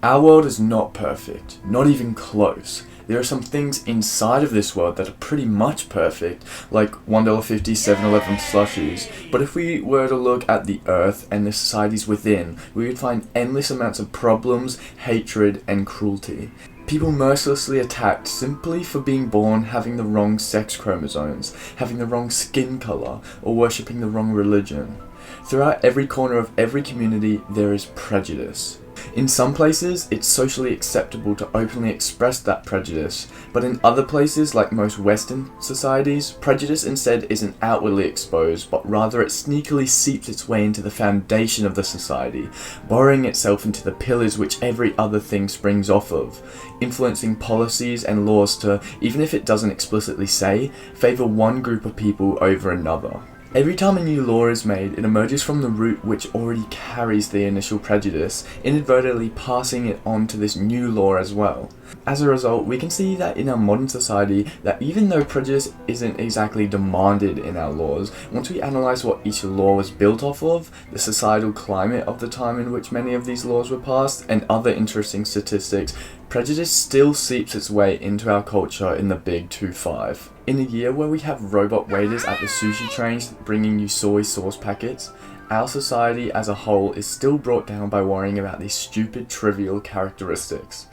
Our world is not perfect, not even close. There are some things inside of this world that are pretty much perfect, like $1.50 7-Eleven slushies, but if we were to look at the earth and the societies within, we would find endless amounts of problems, hatred, and cruelty. People mercilessly attacked simply for being born having the wrong sex chromosomes, having the wrong skin color, or worshipping the wrong religion. Throughout every corner of every community, there is prejudice. In some places, it's socially acceptable to openly express that prejudice, but in other places, like most Western societies, prejudice instead isn't outwardly exposed, but rather it sneakily seeps its way into the foundation of the society, burrowing itself into the pillars which every other thing springs off of, influencing policies and laws to, even if it doesn't explicitly say, favour one group of people over another. Every time a new law is made, it emerges from the root which already carries the initial prejudice, inadvertently passing it on to this new law as well. As a result, we can see that in our modern society, that even though prejudice isn't exactly demanded in our laws, once we analyse what each law was built off of, the societal climate of the time in which many of these laws were passed, and other interesting statistics, prejudice still seeps its way into our culture in the big 2-5. In a year where we have robot waiters at the sushi trains bringing you soy sauce packets, our society as a whole is still brought down by worrying about these stupid, trivial characteristics.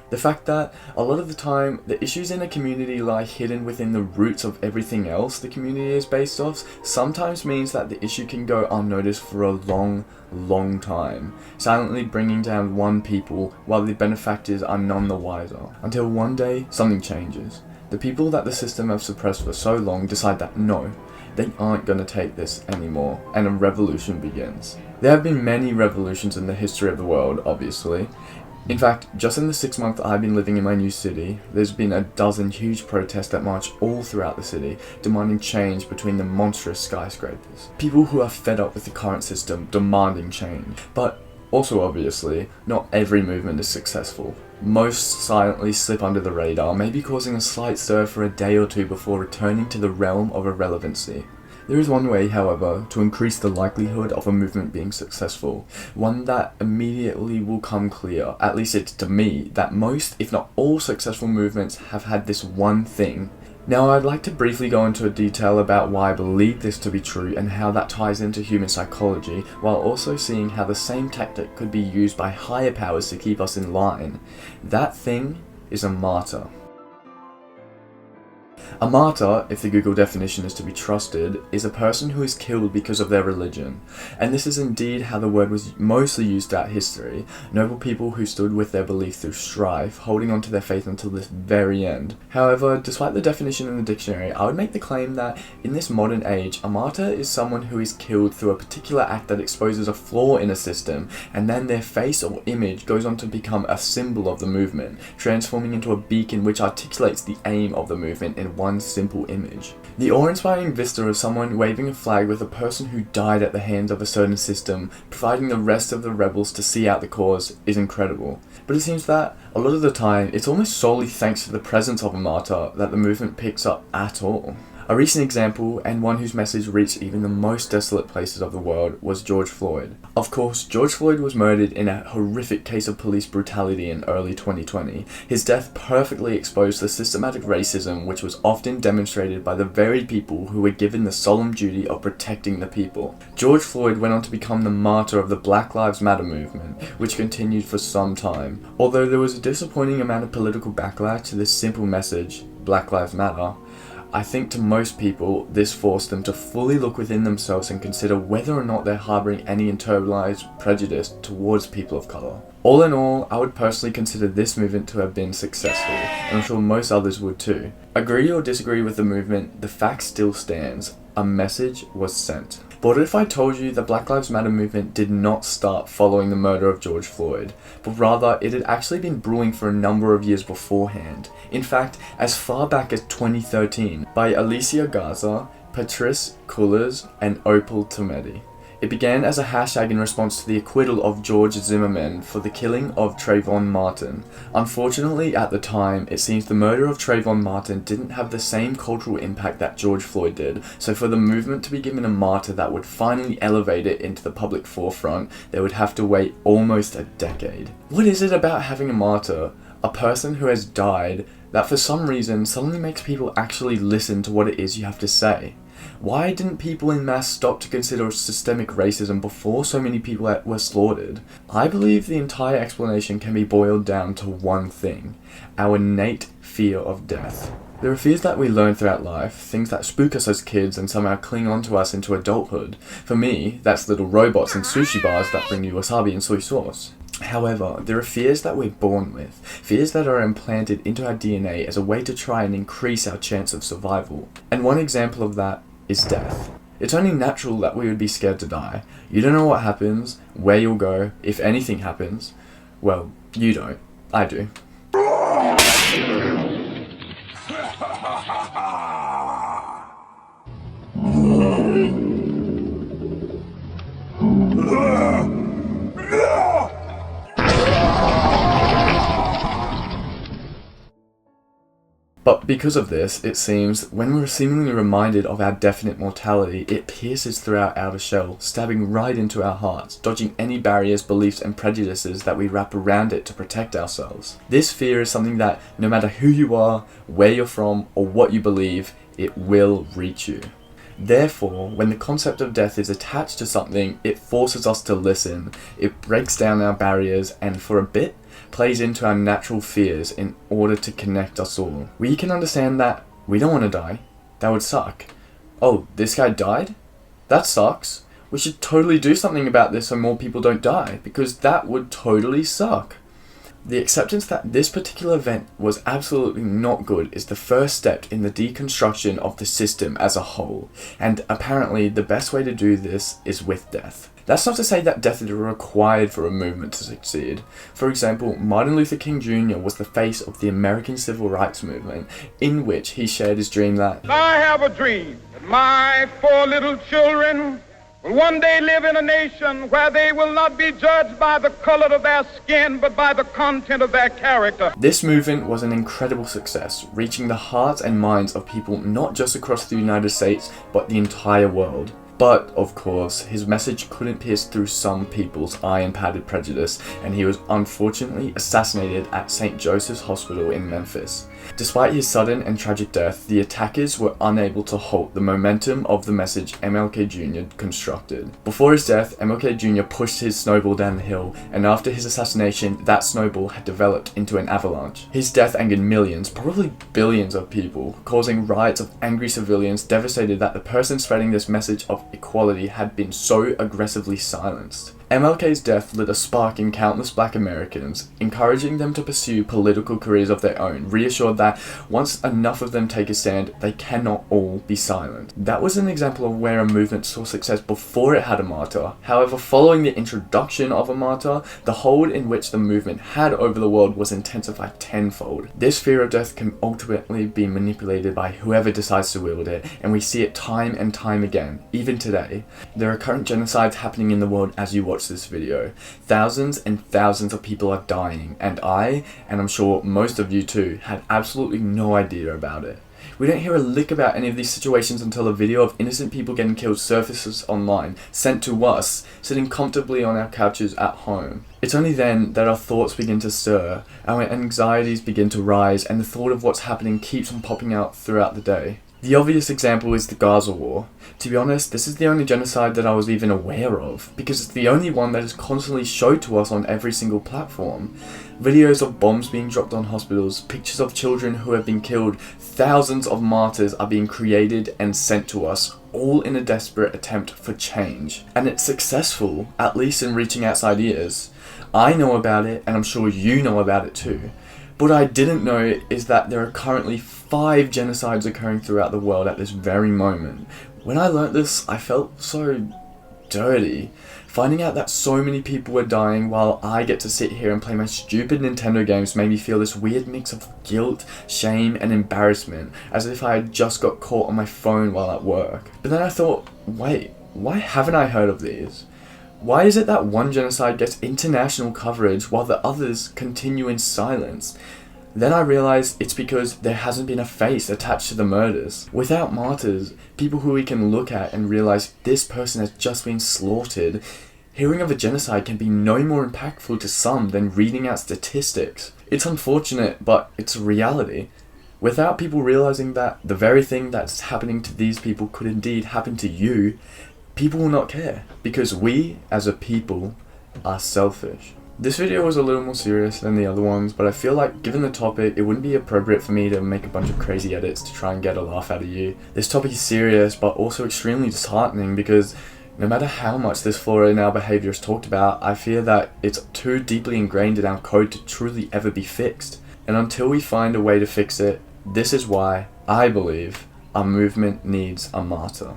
The fact that, a lot of the time, the issues in a community lie hidden within the roots of everything else the community is based off, sometimes means that the issue can go unnoticed for a long time, silently bringing down one people while the benefactors are none the wiser. Until one day, something changes. The people that the system have suppressed for so long decide that no, they aren't going to take this anymore, and a revolution begins. There have been many revolutions in the history of the world, obviously. In fact, just in the 6 months I've been living in my new city, there's been a dozen huge protests that march all throughout the city, demanding change between the monstrous skyscrapers. People who are fed up with the current system demanding change. But also obviously, not every movement is successful. Most silently slip under the radar, maybe causing a slight stir for a day or two before returning to the realm of irrelevancy. There is one way, however, to increase the likelihood of a movement being successful, one that immediately will come clear, at least it's to me, that most, if not all, successful movements have had this one thing. Now I'd like to briefly go into detail about why I believe this to be true and how that ties into human psychology, while also seeing how the same tactic could be used by higher powers to keep us in line. That thing is a martyr. A martyr, if the Google definition is to be trusted, is a person who is killed because of their religion. And this is indeed how the word was mostly used throughout history. Noble people who stood with their belief through strife, holding on to their faith until the very end. However, despite the definition in the dictionary, I would make the claim that in this modern age, a martyr is someone who is killed through a particular act that exposes a flaw in a system, and then their face or image goes on to become a symbol of the movement, transforming into a beacon which articulates the aim of the movement in one simple image. The awe-inspiring vista of someone waving a flag with a person who died at the hands of a certain system, providing the rest of the rebels to see out the cause, is incredible. But it seems that, a lot of the time, it's almost solely thanks to the presence of a martyr that the movement picks up at all. A recent example, and one whose message reached even the most desolate places of the world, was George Floyd. Of course, George Floyd was murdered in a horrific case of police brutality in early 2020. His death perfectly exposed the systematic racism which was often demonstrated by the very people who were given the solemn duty of protecting the people. George Floyd went on to become the martyr of the Black Lives Matter movement, which continued for some time. Although there was a disappointing amount of political backlash to this simple message, Black Lives Matter, I think to most people, this forced them to fully look within themselves and consider whether or not they're harboring any internalized prejudice towards people of color. All in all, I would personally consider this movement to have been successful, and I'm sure most others would too. Agree or disagree with the movement, the fact still stands. A message was sent. But what if I told you the Black Lives Matter movement did not start following the murder of George Floyd, but rather it had actually been brewing for a number of years beforehand. In fact, as far back as 2013, by Alicia Garza, Patrice Cullors, and Opal Tometi. It began as a hashtag in response to the acquittal of George Zimmerman for the killing of Trayvon Martin. Unfortunately, at the time, it seems the murder of Trayvon Martin didn't have the same cultural impact that George Floyd did, so for the movement to be given a martyr that would finally elevate it into the public forefront, they would have to wait almost a decade. What is it about having a martyr, a person who has died, that for some reason suddenly makes people actually listen to what it is you have to say? Why didn't people in mass stop to consider systemic racism before so many people were slaughtered? I believe the entire explanation can be boiled down to one thing: our innate fear of death. There are fears that we learn throughout life, things that spook us as kids and somehow cling on to us into adulthood. For me, that's little robots and sushi bars that bring you wasabi and soy sauce. However, there are fears that we're born with, fears that are implanted into our DNA as a way to try and increase our chance of survival. And one example of that is death. It's only natural that we would be scared to die. You don't know what happens, where you'll go, if anything happens. Well, you don't. I do. But because of this, it seems, when we're seemingly reminded of our definite mortality, it pierces through our outer shell, stabbing right into our hearts, dodging any barriers, beliefs and prejudices that we wrap around it to protect ourselves. This fear is something that, no matter who you are, where you're from, or what you believe, it will reach you. Therefore, when the concept of death is attached to something, it forces us to listen, it breaks down our barriers, and for a bit, plays into our natural fears in order to connect us all. We can understand that we don't want to die. That would suck. Oh, this guy died? That sucks. We should totally do something about this so more people don't die, because that would totally suck. The acceptance that this particular event was absolutely not good is the first step in the deconstruction of the system as a whole, and apparently the best way to do this is with death. That's not to say that death is required for a movement to succeed. For example, Martin Luther King Jr. was the face of the American Civil Rights Movement, in which he shared his dream that I have a dream that my 4 little children will one day live in a nation where they will not be judged by the color of their skin, but by the content of their character. This movement was an incredible success, reaching the hearts and minds of people not just across the United States, but the entire world. But, of course, his message couldn't pierce through some people's iron-padded prejudice, and he was unfortunately assassinated at St. Joseph's Hospital in Memphis. Despite his sudden and tragic death, the attackers were unable to halt the momentum of the message MLK Jr. constructed. Before his death, MLK Jr. pushed his snowball down the hill, and after his assassination, that snowball had developed into an avalanche. His death angered millions, probably billions of people, causing riots of angry civilians devastated that the person spreading this message of equality had been so aggressively silenced. MLK's death lit a spark in countless black Americans, encouraging them to pursue political careers of their own, reassured that once enough of them take a stand, they cannot all be silent. That was an example of where a movement saw success before it had a martyr. However, following the introduction of a martyr, the hold in which the movement had over the world was intensified tenfold. This fear of death can ultimately be manipulated by whoever decides to wield it, and we see it time and time again, even today. There are current genocides happening in the world as you watch this video. Thousands and thousands of people are dying, and I'm sure most of you too, had absolutely no idea about it. We don't hear a lick about any of these situations until a video of innocent people getting killed surfaces online, sent to us, sitting comfortably on our couches at home. It's only then that our thoughts begin to stir, our anxieties begin to rise, and the thought of what's happening keeps on popping out throughout the day. The obvious example is the Gaza war. To be honest, this is the only genocide that I was even aware of, because it's the only one that is constantly showed to us on every single platform. Videos of bombs being dropped on hospitals, pictures of children who have been killed, thousands of martyrs are being created and sent to us, all in a desperate attempt for change. And it's successful, at least in reaching outside ears. I know about it, and I'm sure you know about it too. What I didn't know is that there are currently 5 genocides occurring throughout the world at this very moment. When I learnt this, I felt so dirty. Finding out that so many people were dying while I get to sit here and play my stupid Nintendo games made me feel this weird mix of guilt, shame, and embarrassment, as if I had just got caught on my phone while at work. But then I thought, wait, why haven't I heard of these? Why is it that one genocide gets international coverage while the others continue in silence? Then I realised it's because there hasn't been a face attached to the murders. Without martyrs, people who we can look at and realise this person has just been slaughtered, hearing of a genocide can be no more impactful to some than reading out statistics. It's unfortunate, but it's a reality. Without people realising that the very thing that's happening to these people could indeed happen to you, people will not care, because we, as a people, are selfish. This video was a little more serious than the other ones, but I feel like given the topic, it wouldn't be appropriate for me to make a bunch of crazy edits to try and get a laugh out of you. This topic is serious, but also extremely disheartening because no matter how much this flaw in our behaviour is talked about, I fear that it's too deeply ingrained in our code to truly ever be fixed. And until we find a way to fix it, this is why I believe our movement needs a martyr.